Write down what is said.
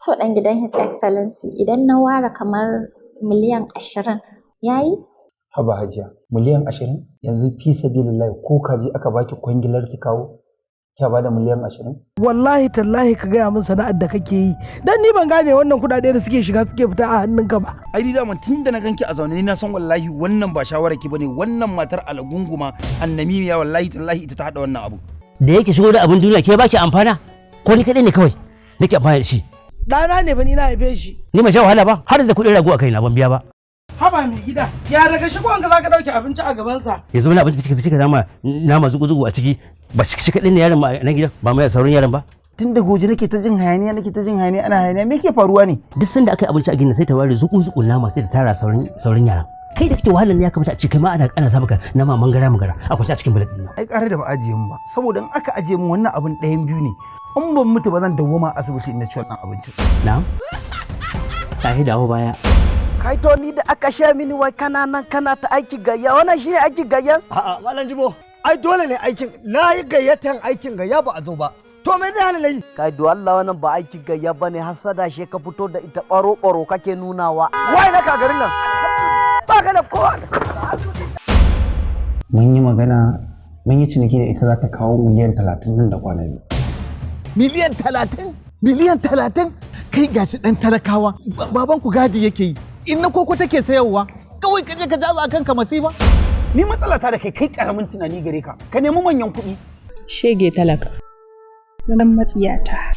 To ɗan gidan His Excellency idan na ware kamar miliyan 20 yayi? Haba Hajiya, miliyan 20? Yanzu fi sabilillahi ko kaji aka baki kwangilar ki kawo? Kya bada miliyan 20? Wallahi tallahi ka gaya min sana'ar da kake yi. Dan ni ban gane wannan kuɗaɗe da suke shiga suke fita a hannunka ba. Ai ni daman tun da na ganki a zaune ni na san wallahi wannan ba shawara ki bane, wannan matar alagunguma annamimiya wallahi tallahi ita ta hada wannan abu. Da yake shigo da abin duniya ke baki amfana? Ko ni kadai ne kawai nake amfana da shi? Ɗana ne fa ni na haife shi. Ni ma sha wahala ba, har da kuɗin rago a kaina ban biya ba. Haba mai gida, ya daga shigon ka zaka dauke abinci a gabansa. Yanzu wani abinci kika nama zugu-zugu a ciki, ba shi kaɗai ne yaron na gidan, ba mai sauran yaron ba. Tun da goje nake ta jin hayaniya ana hayaniya me ke faruwa ne? Duk sanda aka yi abinci a gidan sai ta ware zuku-zuku nama sai ta tara sauran yaran. Kai da kake wahalar ne ya kamata a ce kai ma ana sa maka nama mangara a kwance a cikin bulat ɗin. Ai ƙara da ba ajiye mu ba, saboda in aka ajiye mu wannan abin ɗayan biyu ne. In ban mutu ba zan dawwama asibiti in na ci wannan abincin. Na'am. Ta dawo baya. Kai to ni da aka sha mini wai kana ta aiki gayya, wannan shi ne aiki gayya? A'a Malam Jibo, ai dole ne aikin, na yi gayyatan aikin gayya ba a zo ba. To me zai hana na yi? Kai do Allah wannan ba aiki gayya bane, hasada she ka fito da ita baro kake nunawa. Wai na kagarin nan. Ba ka da kowa. Mun yi magana, mun yi ciniki da ita za ta kawo miliyan 30 nan da kwana biyu. Miliyan 30? Miliyan 30? Kai gashi dan talakawa, baban ku gadi yake yi. In na koko take sayarwa, kawai ka je ka jaza akan ka masifa. Ni matsala ta da kai karamin tunani gare ka. Ka nemi manyan kuɗi. Shege talaka. Dan matsiyata.